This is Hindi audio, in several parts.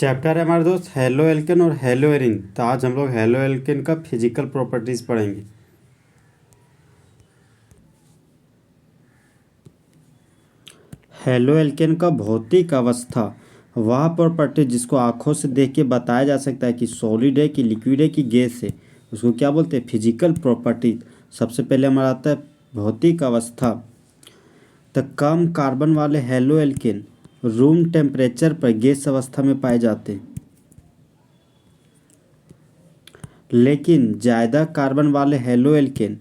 चैप्टर है हमारे दोस्त हेलो एल्केन और हेलो एरिन। तो आज हम लोग हेलो एल्केन का फिजिकल प्रॉपर्टीज़ पढ़ेंगे। हेलो एल्केन का भौतिक अवस्था वह प्रॉपर्टी जिसको आंखों से देख के बताया जा सकता है कि सॉलिड है कि लिक्विड है कि गैस है, उसको क्या बोलते हैं? Physical property. सबसे पहले हमारा आता है भौतिक अवस्था। तो कम कार्बन वाले हेलो एल्केन रूम टेम्परेचर पर गैस अवस्था में पाए जाते हैं, लेकिन ज़्यादा कार्बन वाले हेलो एल्केन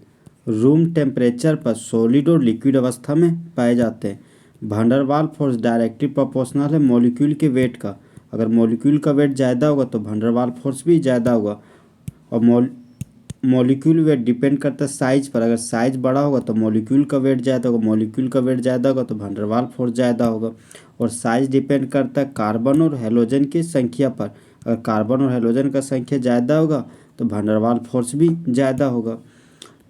रूम टेम्परेचर पर सॉलिड और लिक्विड अवस्था में पाए जाते हैं। वैन फोर्स डायरेक्टली प्रोपोर्शनल है मॉलिक्यूल के वेट का। अगर मॉलिक्यूल का वेट ज़्यादा होगा तो वैन फोर्स भी ज़्यादा होगा। और मॉलिक्यूल वेट डिपेंड करता है साइज पर। अगर साइज बड़ा होगा तो मॉलिक्यूल का वेट ज़्यादा होगा, मॉलिक्यूल का वेट ज़्यादा होगा तो वैन फोर्स ज़्यादा होगा। और साइज डिपेंड करता है कार्बन और हेलोजन की संख्या पर। अगर कार्बन और हेलोजन का संख्या ज़्यादा होगा तो वैन फोर्स भी ज़्यादा होगा।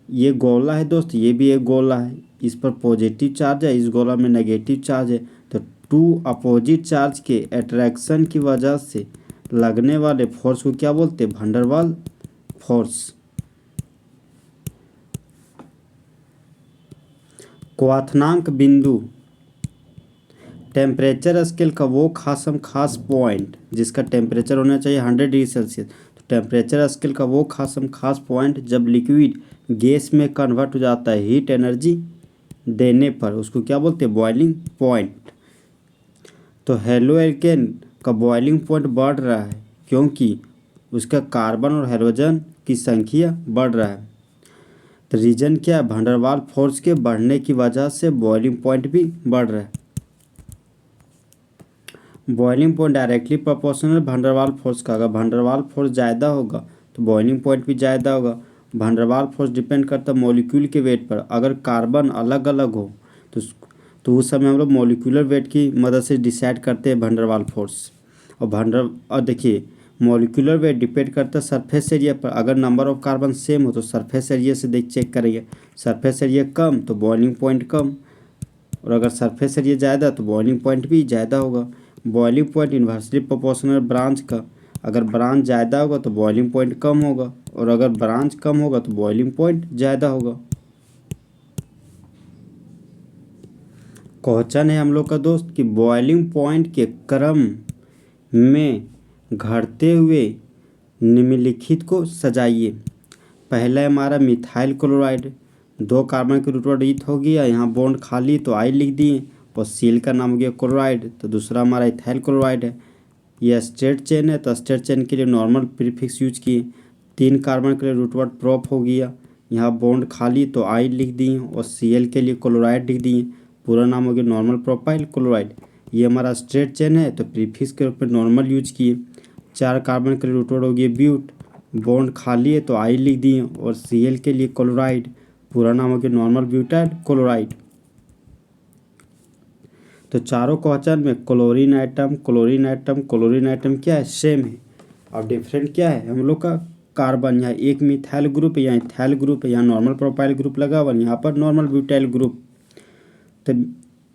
ये गोला है दोस्त, ये भी एक गोला है। इस पर पॉजिटिव चार्ज है, इस गोला में नेगेटिव चार्ज है। तो टू अपोजिट चार्ज के अट्रैक्शन की वजह से लगने वाले फोर्स को क्या बोलते हैं? Van force. क्वाथनांक बिंदु टेम्परेचर स्केल का वो खास पॉइंट जिसका टेम्परेचर होना चाहिए 100 डिग्री सेल्सियस। तो टेम्परेचर स्केल का वो खास पॉइंट जब लिक्विड गैस में कन्वर्ट हो जाता है हीट एनर्जी देने पर, उसको क्या बोलते हैं? Boiling point. तो हेलो एल्केन का बॉइलिंग पॉइंट बढ़ रहा है क्योंकि उसका कार्बन और हेलोजन की संख्या बढ़ रहा है। तो रीजन क्या है? वैन फोर्स के बढ़ने की वजह से बॉइलिंग पॉइंट भी बढ़ रहा है। Boiling point directly proportional van force का। अगर वैन फोर्स ज़्यादा होगा तो बॉइलिंग पॉइंट भी ज़्यादा होगा। वैन फोर्स डिपेंड करता है मॉलिक्यूल के वेट पर। अगर कार्बन अलग अलग हो तो उस समय हम लोग मॉलिक्यूलर वेट की मदद से डिसाइड करते हैं वैन फोर्स। और देखिए, मॉलिक्यूलर वेट डिपेंड करता है सरफेस एरिया पर। अगर नंबर ऑफ कार्बन सेम हो तो सरफेस एरिया से चेक करेंगे। सरफेस एरिया कम तो बॉइलिंग पॉइंट कम, और अगर सरफेस एरिया ज़्यादा तो बॉइलिंग पॉइंट भी ज़्यादा होगा। Boiling point inversely proportional branch का। अगर ब्रांच ज़्यादा होगा तो बॉइलिंग पॉइंट कम होगा, और अगर ब्रांच कम होगा तो बॉइलिंग पॉइंट ज़्यादा होगा। क्वेश्चन है हम लोग का दोस्त कि बॉइलिंग पॉइंट के क्रम में घटते हुए निम्नलिखित को सजाइए। पहला है हमारा मिथाइल क्लोराइड, 2 कार्बन के रूट ईथ हो गया, यहाँ बॉन्ड खाली तो आई लिख दिए, और सील का नाम हो गया क्लोराइड। तो दूसरा हमारा इथाइल क्लोराइड है, यह स्ट्रेट चेन है तो स्ट्रेट चेन के लिए नॉर्मल प्रीफिक्स यूज किए। 3 कार्बन के लिए रूट वर्ड प्रोप हो गया, यहाँ बॉन्ड खाली तो आई लिख दिए, और सीएल के लिए क्लोराइड लिख दिए। पूरा नाम हो गया नॉर्मल प्रोपाइल क्लोराइड। ये हमारा स्ट्रेट चेन है तो प्रीफिक्स के रूप में नॉर्मल यूज किए। 4 कार्बन के लिए रूट वर्ड हो गया ब्यूट, बॉन्ड खाली है तो आई लिख दिए, और सीएल के लिए क्लोराइड। पूरा नाम हो गया नॉर्मल ब्यूटाइल क्लोराइड। तो चारों क्वेश्चन में क्लोरीन आइटम क्या है? सेम है। और डिफरेंट क्या है हम लोग का? कार्बन। यहाँ एक मिथाइल ग्रुप है, यहाँ इथाइल ग्रुप है, यहाँ नॉर्मल प्रोपाइल ग्रुप लगा हुआ, यहाँ पर नॉर्मल ब्यूटाइल ग्रुप। तो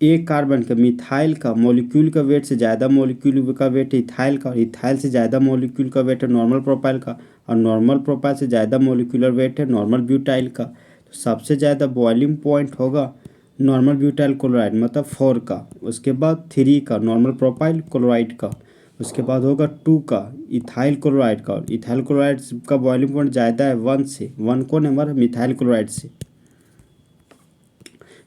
एक कार्बन का मिथाइल का मॉलिक्यूल का वेट से ज़्यादा मॉलिक्यूल का वेट है इथाइल का, और इथाइल से ज़्यादा मॉलिक्यूल का वेट है नॉर्मल प्रोपाइल का, और नॉर्मल प्रोपाइल से ज़्यादा मॉलिक्यूलर वेट है नॉर्मल ब्यूटाइल का। तो सबसे ज़्यादा बॉइलिंग पॉइंट होगा नॉर्मल ब्यूटाइल क्लोराइड मतलब 4 का, उसके बाद 3 का नॉर्मल प्रोपाइल क्लोराइड का, उसके बाद होगा 2 का इथाइल क्लोराइड का। और इथाइल क्लोराइड का बॉइलिंग पॉइंट ज़्यादा है 1 से। 1 कौन है? हमारा मिथाइल क्लोराइड से।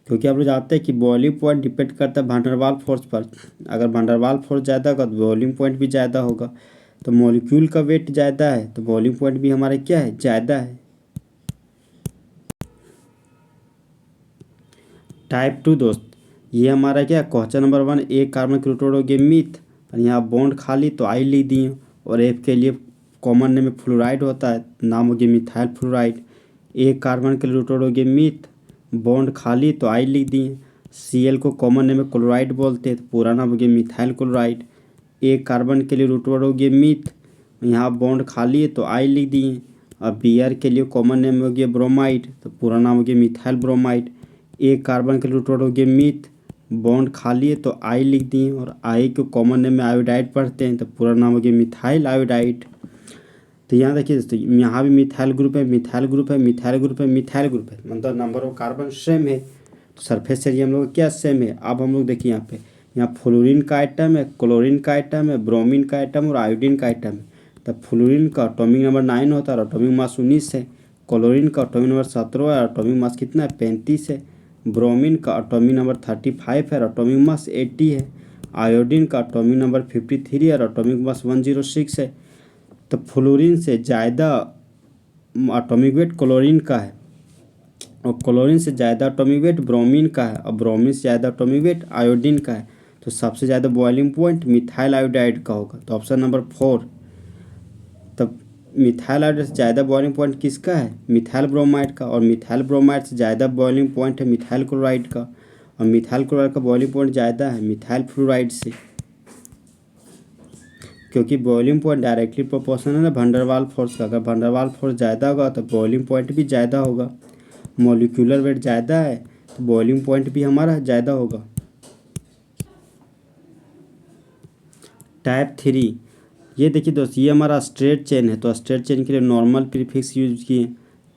क्योंकि आप लोग जानते हैं कि बॉइलिंग पॉइंट डिपेंड करता है वैन फोर्स पर। अगर वैन फोर्स ज़्यादा होगा तो बॉइलिंग पॉइंट भी ज़्यादा होगा। तो मॉलिक्यूल का वेट ज़्यादा है तो बॉइलिंग पॉइंट भी हमारे क्या है? ज़्यादा है। टाइप 2 दोस्त, ये हमारा क्या क्वेश्चन नंबर 1, एक कार्बन के रूट हो गए मिथ, और यहाँ बॉन्ड खाली तो आई लिख दिए, और एफ के लिए कॉमन नेम में फ्लोराइड होता है, नाम हो गया मिथाइल फ्लोराइड। एक कार्बन के लिए रूट हो गए मिथ, बॉन्ड खाली तो आई लिख दिए। सीएल को कॉमन नेम में क्लोराइड बोलते हैं तो पूरा नाम हो गया मिथाइल क्लोराइड। एक कार्बन के लिए रूट हो गया मिथ, यहाँ बॉन्ड खाली है तो आई लिख दिए। अब बीआर के लिए कॉमन नेम हो गया ब्रोमाइड तो पूरा नाम हो गया मिथाइल ब्रोमाइड। एक कार्बन के लिए रूट हो गया मिथ, बॉन्ड खाली है तो आई लिख दिए, और आई को कॉमन नेम में आयोडाइड पढ़ते हैं तो पूरा नाम हो गया मिथाइल आयोडाइड। तो यहाँ देखिए दोस्तों, यहाँ भी मिथाइल ग्रुप है, मिथाइल ग्रुप है, मिथाइल ग्रुप है, मिथाइल ग्रुप है, मतलब नंबर ऑफ कार्बन सेम है, तो सरफेस एरिया हम लोग क्या सेम है। अब हम लोग देखिए यहाँ पे, यहाँ फ्लोरीन का आइटम है, क्लोरीन का आइटम है, ब्रोमीन का आइटम और आयोडीन का आइटम है। तब फ्लोरीन का एटॉमिक नंबर 9 होता है और एटॉमिक मास 19 है। क्लोरीन का एटॉमिक नंबर 17 है और एटॉमिक मास कितना है 35 है। ब्रोमीन का एटॉमिक नंबर 35 है और एटॉमिक मास 80 है। आयोडीन का एटॉमिक नंबर 53 है और एटॉमिक मास 106 है। तो फ्लोरीन से ज़्यादा एटॉमिक वेट क्लोरीन का है, और क्लोरीन से ज़्यादा एटॉमिक वेट ब्रोमीन का है, और ब्रोमीन से ज़्यादा एटॉमिक वेट आयोडीन का है। तो सबसे ज़्यादा बॉइलिंग पॉइंट मिथाइल आयोडाइड का होगा, तो ऑप्शन नंबर 4। तब मिथाइल आयोडाइड से ज़्यादा बॉइलिंग पॉइंट किसका है, मिथाइल ब्रोमाइड का, और मिथाइल ब्रोमाइड से ज़्यादा बॉइलिंग पॉइंट है मिथाइल क्लोराइड का, और मिथाइल क्लोराइड का बॉइलिंग पॉइंट ज़्यादा है मिथाइल फ्लोराइड से, क्योंकि बॉइलिंग पॉइंट डायरेक्टली प्रोपोर्शनल है वैन डर वाल्स फोर्स का। अगर वैन डर वाल्स फोर्स ज़्यादा होगा तो बॉइलिंग पॉइंट भी ज़्यादा होगा। मॉलिक्यूलर वेट ज़्यादा है तो बॉइलिंग पॉइंट भी हमारा ज़्यादा होगा। टाइप 3, ये देखिए दोस्त, ये हमारा स्ट्रेट चेन है, तो स्ट्रेट चेन के लिए नॉर्मल प्रीफिक्स यूज किए।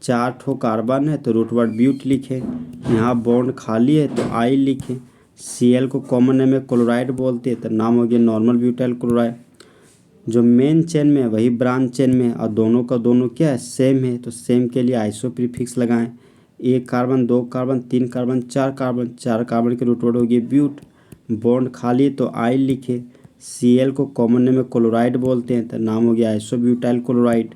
4 ठो कार्बन है तो रूट वर्ड ब्यूट लिखे। यहाँ बॉन्ड खाली है तो आई लिखे। Cl को कॉमन नेम में क्लोराइड बोलते हैं तो नाम हो गया नॉर्मल ब्यूटाइल क्लोराइड। जो मेन चेन में है वही ब्रांच चेन में है, और दोनों का दोनों क्या है सेम है, तो सेम के लिए आइसो प्रीफिक्स लगाएं। 1 carbon 2 carbon 3 carbon 4 carbon, 4 carbon के रूट वर्ड हो गए ब्यूट। बॉन्ड खाली तो आई लिखे। Cl को कॉमन नेम में क्लोराइड बोलते हैं तो नाम हो गया आइसो ब्यूटाइल क्लोराइड।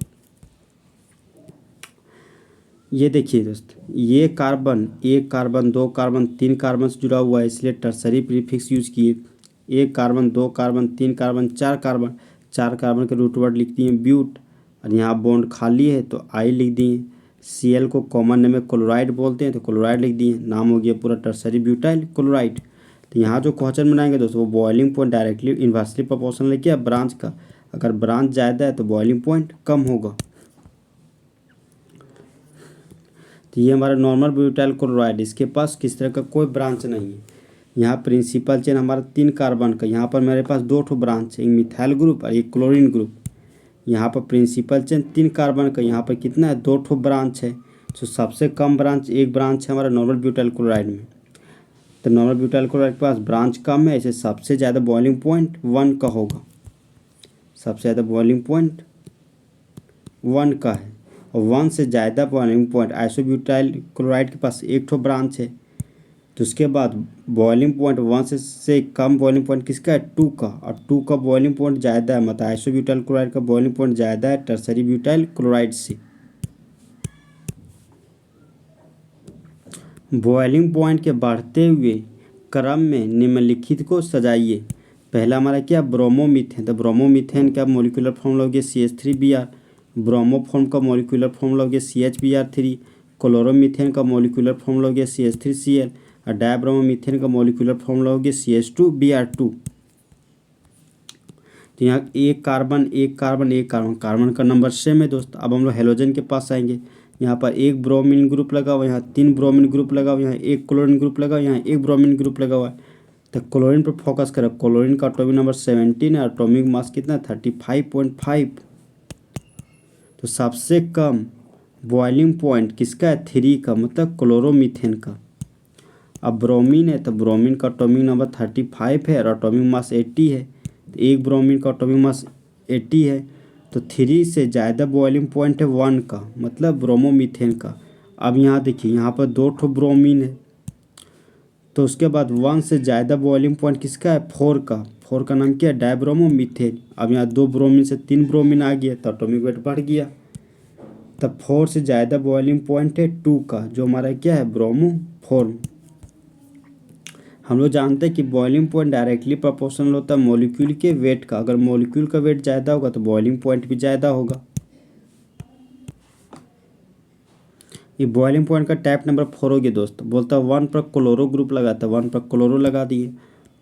ये देखिए दोस्त, ये कार्बन 1 कार्बन 2 कार्बन 3 कार्बन से जुड़ा हुआ है, इसलिए टर्सरी प्रीफिक्स यूज किए। 1 carbon 2 carbon 3 carbon 4 carbon, 4 carbon के रूट वर्ड लिख दिए ब्यूट, और यहाँ बॉन्ड खाली है तो आई लिख दिए। Cl को कॉमन नेम में क्लोराइड बोलते हैं तो क्लोराइड लिख दिए, नाम हो गया पूरा टर्सरी ब्यूटाइल क्लोराइड। तो यहाँ जो क्वेश्चन बनाएंगे दोस्तों वो boiling point directly inversely proportional है क्या ब्रांच का। अगर ब्रांच ज़्यादा है तो बॉइलिंग पॉइंट कम होगा। तो ये हमारा नॉर्मल ब्यूटाइल क्लोराइड, इसके पास किस तरह का कोई ब्रांच नहीं है। यहाँ प्रिंसिपल चेन हमारा 3 कार्बन का, यहाँ पर मेरे पास 2 ठो ब्रांच है, एक मिथाइल ग्रुप और एक क्लोरीन ग्रुप। यहाँ पर प्रिंसिपल चेन 3 कार्बन का, यहाँ पर कितना है 2 ठो ब्रांच है। तो सबसे कम ब्रांच एक ब्रांच है हमारा नॉर्मल ब्यूटाइल क्लोराइड में। तो नॉर्मल ब्यूटाइल क्लोराइड के पास ब्रांच कम है, इसे सबसे ज़्यादा बॉइलिंग पॉइंट 1 का होगा। सबसे ज़्यादा बॉइलिंग पॉइंट 1 का है, और 1 से ज़्यादा बॉइलिंग पॉइंट आइसोब्यूटाइल क्लोराइड के पास 1 ठो ब्रांच है। तो उसके बाद बॉइलिंग पॉइंट 1 से कम बॉइलिंग पॉइंट किसका है 2 का, और 2 का बॉइलिंग पॉइंट ज़्यादा है, मतलब आइसोब्यूटाइल क्लोराइड का बॉइलिंग पॉइंट ज़्यादा है टर्सरी ब्यूटाइल क्लोराइड से। बॉइलिंग पॉइंट के बढ़ते हुए क्रम में निम्नलिखित को सजाइए। पहला हमारा क्या ब्रोमोमीथेन, तो ब्रोमोमीथेन का मॉलिक्यूलर फॉर्मूला हो गया CH3Br। ब्रोमोफॉर्म का मॉलिक्यूलर फॉर्मूला हो गया CHBr3। क्लोरोमीथेन का मॉलिक्यूलर फॉर्मूला हो गया CH3Cl, और डायब्रोमोमीथेन का मॉलिक्यूलर फॉर्मूला हो गया CH2Br2। तो यहाँ एक कार्बन एक कार्बन एक कार्बन, कार्बन का नंबर सेम है दोस्त। अब हम लोग हेलोजन के पास आएंगे। यहाँ पर एक ब्रोमीन ग्रुप लगा हुआ है, यहाँ 3 ब्रोमीन ग्रुप लगा हुआ है, यहाँ एक क्लोरीन ग्रुप लगा हुआ है, यहाँ एक ब्रोमीन ग्रुप लगा हुआ है। तो क्लोरीन पर फोकस करें। क्लोरीन का एटॉमिक नंबर 17 है, एटॉमिक मास कितना है 35.5। तो सबसे कम बॉइलिंग पॉइंट किसका है 3 का, मतलब क्लोरोमीथेन का। अब ब्रोमीन है तो ब्रोमीन का एटॉमिक नंबर 35 है और एटॉमिक मास 80 है। तो एक ब्रोमीन का एटॉमिक मास 80 है, तो 3 से ज़्यादा बॉइलिंग पॉइंट है 1 का, मतलब ब्रोमोमीथेन का। अब यहाँ देखिए, यहाँ पर 2 ठो ब्रोमीन है, तो उसके बाद 1 से ज़्यादा बॉइलिंग पॉइंट किसका है 4 का। 4 का नाम क्या है डायब्रोमोमीथेन। अब यहाँ 2 ब्रोमीन से 3 ब्रोमीन आ गया तो एटॉमिक वेट बढ़ गया। तब 4 से ज़्यादा बॉइलिंग पॉइंट है 2 का, जो हमारा क्या है ब्रोमोफॉर्म। हम लोग जानते हैं कि बॉइलिंग पॉइंट डायरेक्टली प्रोपोर्शनल होता है मॉलिक्यूल के वेट का। अगर मॉलिक्यूल का वेट ज़्यादा होगा तो बॉइलिंग पॉइंट भी ज़्यादा होगा। ये बॉइलिंग पॉइंट का टाइप नंबर 4 हो गया दोस्त। बोलता है 1 पर क्लोरो ग्रुप लगाता है, 1 पर क्लोरो लगा दिए।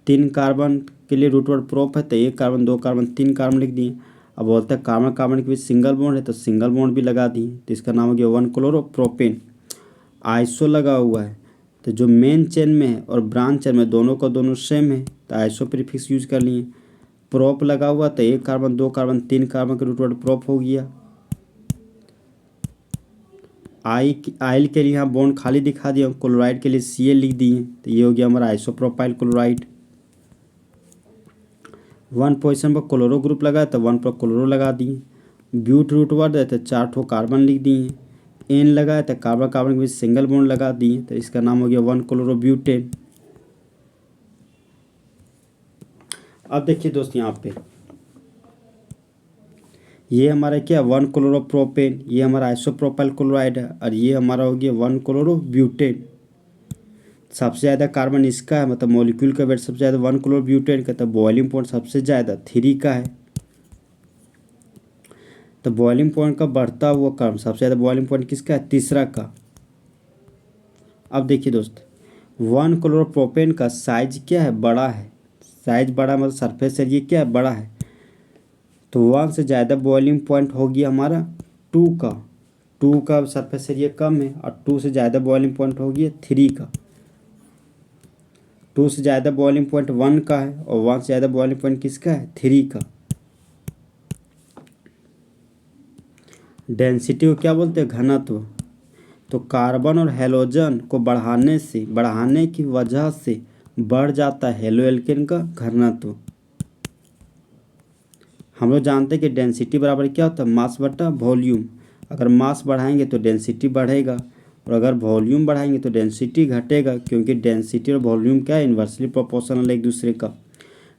3 कार्बन के लिए रूट वर्ड प्रोप है तो 1 कार्बन 2 कार्बन 3 कार्बन लिख दिए। अब बोलता है कार्बन कार्बन के बीच सिंगल बॉन्ड है तो सिंगल बॉन्ड भी लगा दिए, तो इसका नाम हो गया 1 क्लोरो प्रोपेन। आइसो लगा हुआ है तो जो मेन चेन में है और ब्रांच चेन में दोनों का दोनों सेम है तो आइसो प्रीफिक्स यूज कर लिए। प्रोप लगा हुआ तो 1 कार्बन 2 कार्बन 3 कार्बन के रूट वर्ड प्रोप हो गया। आइल के लिए यहाँ बॉन्ड खाली दिखा दिया, क्लोराइड के लिए Cl लिख दिए, तो ये हो गया हमारा आइसोप्रोपाइल क्लोराइड। 1 पोजीशन पर क्लोरो ग्रुप लगा तो 1 पर क्लोरो लगा दिए। ब्यूट रूट वर्ड है तो 4 ठो कार्बन लिख दिए। एन लगा है तो कार्बन कार्बन के बीच सिंगल बॉन्ड लगा दिए, तो इसका नाम हो गया 1 क्लोरो ब्यूटेन। अब देखिए दोस्त यहाँ पे ये हमारा क्या 1 क्लोरो प्रोपेन, ये हमारा आइसोप्रोपाइल क्लोराइड है, और ये हमारा हो गया 1 क्लोरो ब्यूटेन। सबसे ज़्यादा कार्बन इसका है, मतलब मॉलिक्यूल का वेट सबसे ज़्यादा 1 क्लोरो ब्यूटेन का, तो बॉइलिंग पॉइंट सबसे ज़्यादा 3 का है। तो बॉइलिंग पॉइंट का बढ़ता हुआ क्रम सबसे ज़्यादा बॉइलिंग पॉइंट किसका है? तीसरा का। अब देखिए दोस्त 1 क्लोरो प्रोपेन का साइज क्या है? बड़ा है। साइज बड़ा मतलब सरफेस एरिया क्या है? बड़ा है। तो 1 से ज़्यादा बॉइलिंग पॉइंट हो गया हमारा 2 का। 2 का सरफेस एरिया कम है, और 2 से ज़्यादा बॉइलिंग पॉइंट हो गया 3 का। 2 से ज़्यादा बॉइलिंग पॉइंट 1 का है, और 1 से ज़्यादा बॉइलिंग पॉइंट किसका है? 3 का। डेंसिटी को क्या बोलते हैं? घनत्व। तो कार्बन और हैलोजन को बढ़ाने की वजह से बढ़ जाता है हेलो एल्केन का घनत्व। हम लोग जानते हैं कि डेंसिटी बराबर क्या होता है? मास बटा वॉल्यूम। अगर मास बढ़ाएंगे तो डेंसिटी बढ़ेगा, और अगर वॉल्यूम बढ़ाएंगे तो डेंसिटी घटेगा, क्योंकि डेंसिटी और वॉल्यूम क्या है? इन्वर्सली प्रोपोर्शनल एक दूसरे का।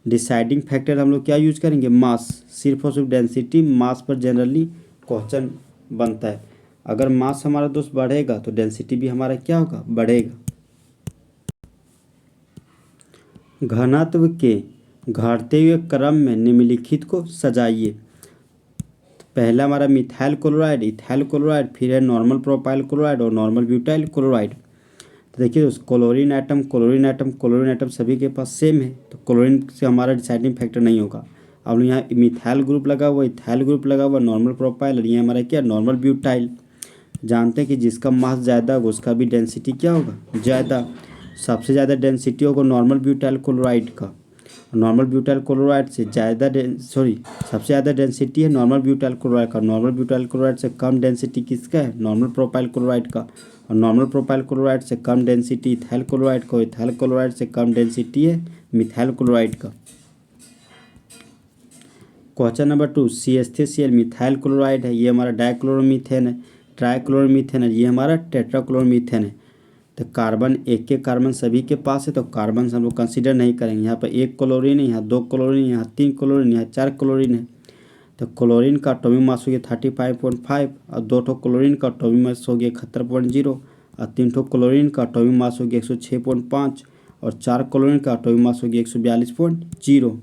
डिसाइडिंग फैक्टर हम लोग क्या यूज करेंगे? मास। सिर्फ और सिर्फ डेंसिटी मास पर जनरली क्वेश्चन बनता है। अगर मास हमारा दोस्त बढ़ेगा तो डेंसिटी भी हमारा क्या होगा? बढ़ेगा। घनत्व के घटते हुए क्रम में निम्नलिखित को सजाइए। पहला हमारा मिथाइल क्लोराइड, इथाइल क्लोराइड, फिर है नॉर्मल प्रोपाइल क्लोराइड और नॉर्मल ब्यूटाइल क्लोराइड। तो देखिए उस क्लोरीन एटम सभी के पास सेम है, तो क्लोरीन से हमारा डिसाइडिंग फैक्टर नहीं होगा। अब यहाँ मिथाइल ग्रुप लगा हुआ, इथाइल ग्रुप लगा हुआ, नॉर्मल प्रोपाइल, और ये हमारा क्या? Normal butyl. जानते हैं कि जिसका मास ज़्यादा होगा उसका भी डेंसिटी क्या होगा? ज़्यादा। सबसे ज़्यादा डेंसिटी होगा नॉर्मल ब्यूटाइल क्लोराइड का। नॉर्मल ब्यूटाइल क्लोराइड से सबसे ज़्यादा डेंसिटी है नॉर्मल ब्यूटाइल क्लोराइड का। नॉर्मल ब्यूटाइल क्लोराइड से कम डेंसिटी किसका है? नॉर्मल प्रोपाइल क्लोराइड का। और नॉर्मल प्रोपाइल क्लोराइड से कम डेंसिटी इथाइल क्लोराइड का। इथाइल क्लोराइड से कम डेंसिटी है मिथाइल क्लोराइड का। Question number 2, CH3Cl methyl chloride है, ये हमारा डाइक्लोरोमीथेन है। ट्राइक्लोरोमीथेन है, ये हमारा टेट्राक्लोरोमीथेन है। तो कार्बन एक कार्बन सभी के पास है, तो कार्बन हम लोग कंसीडर नहीं करेंगे। यहाँ पर 1 क्लोरीन है, यहाँ 2 क्लोरीन, यहाँ 3 क्लोरीन, यहाँ 4 क्लोरीन है। तो क्लोरीन का एटॉमिक मास हो गया 35.5, और 2 ठो क्लोरीन का एटॉमिक मास हो गया 71.0, और 3 ठो क्लोरीन का एटॉमिक मास हो गया 106.5, और 4 क्लोरीन का एटॉमिक मास हो गया 142.0।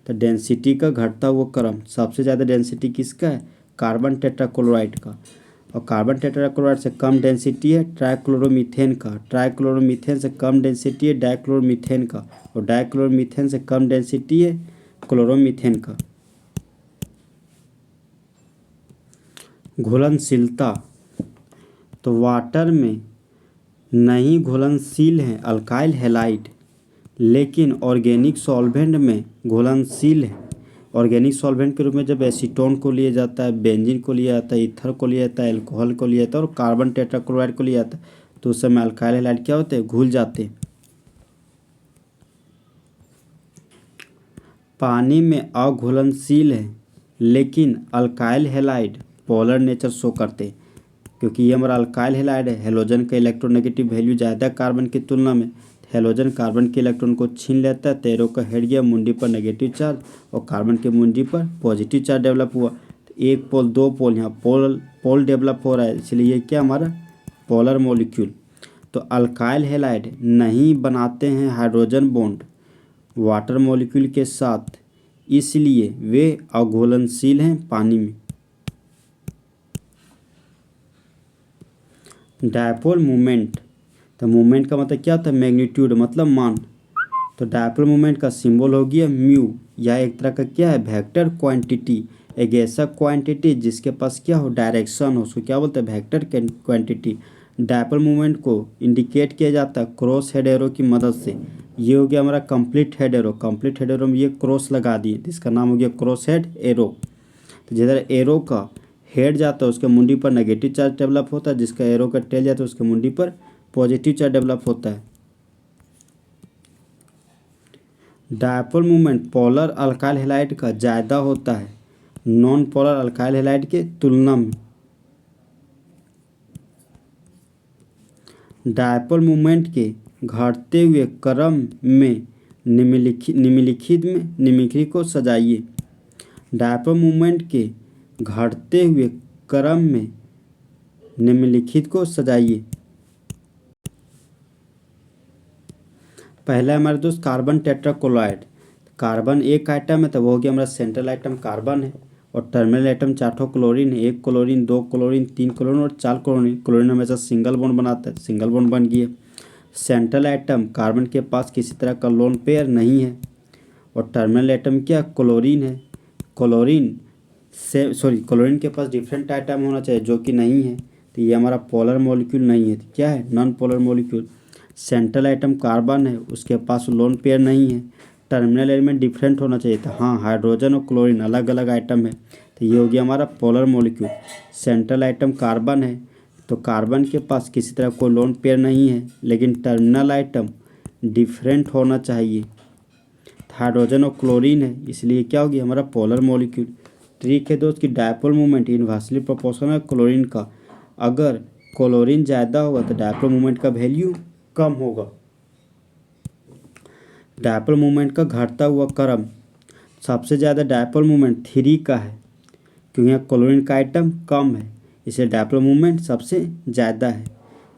तो डेंसिटी का घटता हुआ क्रम सबसे ज़्यादा डेंसिटी किसका है? कार्बन टेट्राक्लोराइड का। और कार्बन टेट्राक्लोराइड से कम डेंसिटी है ट्राइक्लोरोमीथेन का। ट्राइक्लोरोमीथेन से कम डेंसिटी है डाइक्लोरोमीथेन का, और डाइक्लोरोमीथेन से कम डेंसिटी है क्लोरोमीथेन का। घुलनशीलता, तो वाटर में नहीं घुलनशील है अल्काइल हैलाइड, लेकिन ऑर्गेनिक सॉल्वेंट में घुलनशील है। ऑर्गेनिक सॉल्वेंट के रूप में जब एसीटोन को लिया जाता है, बेंजीन को लिया जाता है, ईथर को लिया जाता है, अल्कोहल को लिया जाता है, और कार्बन टेट्राक्लोराइड को लिया जाता है, तो उस समय अल्काइल हैलाइड क्या होते हैं? घुल जाते हैं। पानी में अघुलनशील है, लेकिन alkyl halide polar nature show करते हैं, क्योंकि ये हमारा अल्काइल हैलाइड है। हेलोजन का इलेक्ट्रोनेगेटिव वैल्यू ज़्यादा कार्बन की तुलना में। हेलोजन कार्बन के इलेक्ट्रॉन को छीन लेता है, तेरो का हेड गया मुंडी पर नेगेटिव चार्ज, और कार्बन के मुंडी पर पॉजिटिव चार्ज डेवलप हुआ। तो 1 पोल 2 पोल, यहाँ पोल डेवलप हो रहा है, इसलिए ये क्या हमारा पोलर मॉलिक्यूल। तो अल्काइल हैलाइड नहीं बनाते हैं हाइड्रोजन बॉन्ड वाटर मॉलिक्यूल के साथ, इसलिए वे अघुलनशील हैं पानी में। डायपोल मूवमेंट, तो मूवमेंट का मतलब क्या होता है? मैग्नीट्यूड मतलब मान। तो डायपोल मूवमेंट का सिंबल हो गया म्यू। यह एक तरह का क्या है? Vector quantity. एक ऐसा क्वांटिटी जिसके पास क्या हो? डायरेक्शन हो, उसको क्या बोलते हैं? Vector quantity. डायपोल मूवमेंट को इंडिकेट किया जाता है क्रॉस हेड एरो की मदद से। ये हो गया हमारा complete head arrow. Complete head arrow में ये क्रॉस लगा दिए, जिसका नाम हो गया क्रॉस हेड एरो। तो जिधर एरो का हेड जाता है उसके मुंडी पर नेगेटिव चार्ज डेवलप होता है, जिसका एरो का टेल जाता है उसके मुंडी पर पॉजिटिव चार्ज डेवलप होता है। Dipole movement polar alkyl halide का ज़्यादा होता है नॉन पोलर अल्काइल हैलाइड के तुलना में। डायपोल मूवमेंट के घटते हुए क्रम में निम्नलिखित को सजाइए। डायपोल मूवमेंट के घटते हुए क्रम में निम्नलिखित को सजाइए। पहला हमारे दोस्त कार्बन टेट्राक्लोराइड। कार्बन एक आइटम है तो वो हो गया हमारा सेंट्रल आइटम कार्बन है, और टर्मिनल आइटम 4 क्लोरीन है, 1 क्लोरीन, 2 क्लोरीन, 3 क्लोरीन और 4 क्लोरीन। क्लोरीन हमेशा सिंगल बॉन्ड बनाता है, सिंगल बॉन्ड बन गया। सेंट्रल आइटम कार्बन के पास किसी तरह का लोन पेयर नहीं है, और टर्मिनल आइटम क्या क्लोरीन है। क्लोरीन के पास डिफरेंट आइटम होना चाहिए जो कि नहीं है, तो ये हमारा पोलर मॉलिक्यूल नहीं है, तो क्या है non polar molecule. Central item carbon है, उसके पास लोन पेयर नहीं है। टर्मिनल एलिमेंट डिफरेंट होना चाहिए था, हाँ हाइड्रोजन और क्लोरीन अलग अलग आइटम है, तो ये हो गया हमारा polar molecule. Central item carbon है, तो कार्बन के पास किसी तरह कोई लोन पेयर नहीं है, लेकिन टर्मिनल आइटम डिफरेंट होना चाहिए। हाइड्रोजन और क्लोरीन है, इसलिए क्या हो गया हमारा पोलर मॉलिक्यूल। ट्रिक है दोस्त कि डायपोल मूवमेंट इनवर्सली प्रोपोर्शनल है क्लोरीन का। अगर क्लोरीन ज़्यादा होगा तो डायपोल मूवमेंट का वैल्यू कम होगा। डायपोल मूवमेंट का घटता हुआ क्रम, सबसे ज़्यादा डायपोल मूवमेंट 3 का है, क्योंकि यहाँ क्लोरीन का आइटम कम है, इसलिए डायपोल मूवमेंट सबसे ज़्यादा है।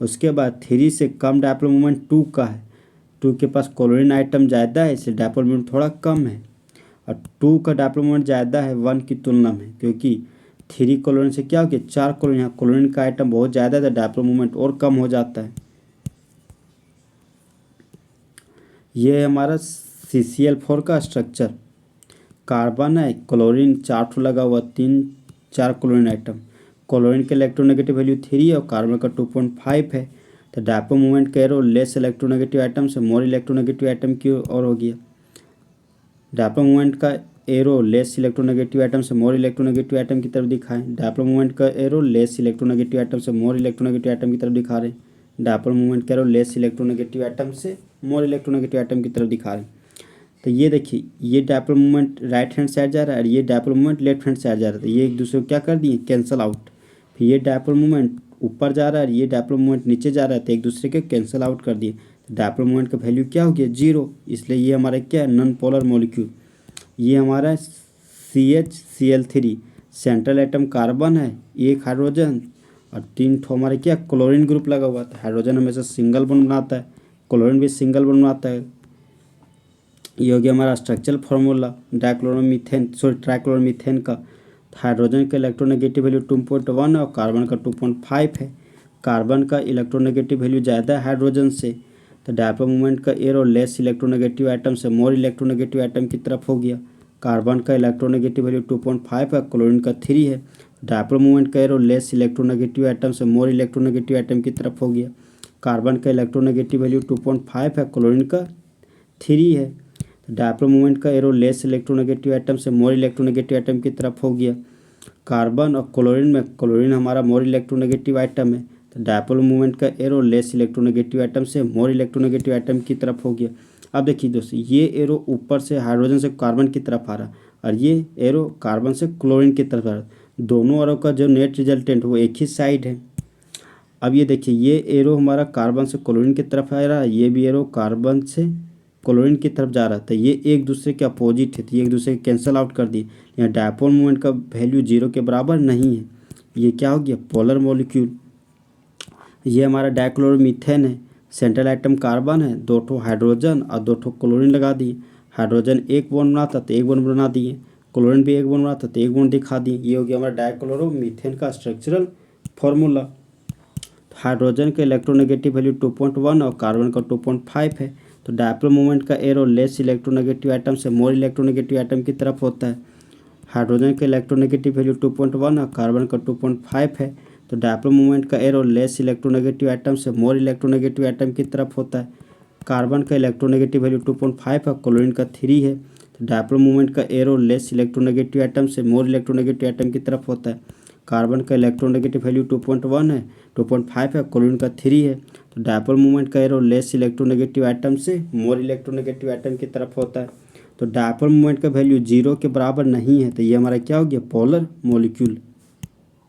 उसके बाद 3 से कम डायपोल मूवमेंट 2 का है। 2 के पास क्लोरीन आइटम ज़्यादा है, इसलिए डायपोल मूवमेंट थोड़ा कम है। और 2 का डायपोल मूवमेंट ज़्यादा है 1 की तुलना में, क्योंकि 3 क्लोरीन से क्या हो गया 4 क्लोरीन। यहाँ क्लोरीन का आइटम बहुत ज़्यादा है तो डायपोल मूवमेंट और कम हो जाता है। ये है हमारा CCl4 का स्ट्रक्चर। कार्बन है, क्लोरीन 4 लगा हुआ, 4 क्लोरीन आइटम। क्लोरीन के इलेक्ट्रोनेगेटिव वैल्यू 3 है और कार्बन का 2.5 है, तो डायपोल मूवमेंट का एरो लेस इलेक्ट्रोनेगेटिव आइटम से मोर इलेक्ट्रोनेगेटिव आइटम की ओर हो गया। डायपोल मूवमेंट का एरो लेस इलेक्ट्रोनेगेटिव आइटम से मोर इलेक्ट्रोनेगेटिव आइटम की तरफ दिखाएं। डायपोल मूवमेंट का एरो लेस इलेक्ट्रोनेगेटिव आइटम से मोर इलेक्ट्रोनेगेटिव आइटम की तरफ दिखा रहे हैं। डायपोल मूवमेंट का एरो लेस इलेक्ट्रोनेगेटिव आइटम से मोर इलेक्ट्रोनेगेटिव आइटम की तरफ दिखा रहे हैं। तो ये देखिए, ये dipole movement right hand side जा रहा है और ये dipole movement left hand side जा रहा है, तो ये एक दूसरे को क्या कर दिए कैंसिल आउट। फिर ये डायपोल मूवमेंट ऊपर जा रहा है और ये डायपोल मूवमेंट नीचे जा रहा है, तो एक दूसरे के कैंसिल आउट कर दिए। तो डायपोल मूवमेंट का वैल्यू क्या हो गया 0, इसलिए ये हमारा क्या है नॉन पोलर मॉलिक्यूल। ये हमारा CHCl3 सेंट्रल एटम कार्बन है, 1 हाइड्रोजन और 3 हमारे क्या क्लोरीन ग्रुप लगा हुआ था। हाइड्रोजन हमेशा सिंगल बॉन्ड बनाता है, क्लोरीन भी सिंगल बॉन्ड बनाता है। ये हो गया हमारा स्ट्रक्चरल फार्मूला ट्राइक्लोरोमीथेन का। हाइड्रोजन का इलेक्ट्रोनेगेटिव वैल्यू 2.1 है और कार्बन का 2.5 है। कार्बन का इलेक्ट्रोनेगेटिव वैल्यू ज़्यादा है हाइड्रोजन से, तो डायपोल मूवमेंट का एरो लेस इलेक्ट्रोनेगेटिव आइटम से मोर इलेक्ट्रोनेगेटिव आइटम की तरफ हो गया। कार्बन का इलेक्ट्रोनेगेटिव वैल्यू 2.5 है, क्लोरीन का 3 है। डायपोल मूवमेंट का एरो लेस इलेक्ट्रोनेगेटिव आइटम से मोर इलेक्ट्रोनेगेटिव आइटम की तरफ हो गया। कार्बन का इलेक्ट्रोनेगेटिव वैल्यू 2.5 है, क्लोरीन का 3 है। डायपोल मूवमेंट का एरो लेस इलेक्ट्रोनेगेटिव आइटम से मोर इलेक्ट्रोनेगेटिव आइटम की तरफ हो गया। कार्बन और क्लोरीन में क्लोरीन हमारा मोर इलेक्ट्रोनेगेटिव आइटम है, तो डायपोल मूवमेंट का एरो लेस इलेक्ट्रोनेगेटिव आइटम से मोर इलेक्ट्रोनेगेटिव आइटम की तरफ हो गया। अब देखिए दोस्तों, ये एरो ऊपर से हाइड्रोजन से कार्बन की तरफ आ रहा और ये एरो कार्बन से क्लोरीन की तरफ आ रहा। दोनों एरो का जो नेट रिजल्टेंट वो एक ही साइड है। अब ये देखिए, ये एरो हमारा कार्बन से क्लोरीन की तरफ आ रहा है, ये भी एरो कार्बन से क्लोरीन की तरफ जा रहा था। ये एक दूसरे के अपोजिट है, तो ये एक दूसरे के कैंसिल आउट कर दिए। यहाँ डायपोल मूवमेंट का वैल्यू 0 के बराबर नहीं है। ये क्या हो गया पोलर मॉलिक्यूल। ये हमारा डाइक्लोरोमीथेन है, सेंट्रल आइटम कार्बन है, 2 हाइड्रोजन और 2 क्लोरीन लगा दिए। हाइड्रोजन 1 बॉन्ड बनाता तो 1 बॉन्ड बना दिए, क्लोरीन भी 1 बॉन्ड बनाता तो 1 बॉन्ड दिखा दिए। ये हो गया हमारा डाइक्लोरोमीथेन का स्ट्रक्चरल फॉर्मूला। हाइड्रोजन का इलेक्ट्रोनेगेटिव वैल्यू 2.1 और कार्बन का 2.5 है, तो डायपोल मूवमेंट का एरो लेस इलेक्ट्रोनेगेटिव आइटम से मोर इलेक्ट्रोनेगेटिव आइटम की तरफ होता है। हाइड्रोजन का इलेक्ट्रोनेगेटिव वैल्यू 2.1 और कार्बन का 2.5 है, तो डायपोल मोमेंट का एरो लेस इलेक्ट्रोनेगेटिव एटम से मोर इलेक्ट्रोनेगेटिव एटम की तरफ होता है। कार्बन का इलेक्ट्रोनेगेटिव वैल्यू 2.5 है, क्लोरीन का 3 है। तो डायपोल मोमेंट का एरो लेस इलेक्ट्रोनेगेटिव एटम से मोर इलेक्ट्रोनेगेटिव एटम की तरफ होता है। कार्बन का इलेक्ट्रोनेगेटिव वैल्यू 2.1 है, 2.5 है, क्लोरीन का 3 है। तो डायपोल मोमेंट का एरो लेस इलेक्ट्रोनेगेटिव एटम से मोर इलेक्ट्रोनेगेटिव एटम की तरफ होता है। तो डायपोल मोमेंट का वैल्यू 0 के बराबर नहीं है, तो ये हमारा क्या हो गया, पोलर मॉलिक्यूल।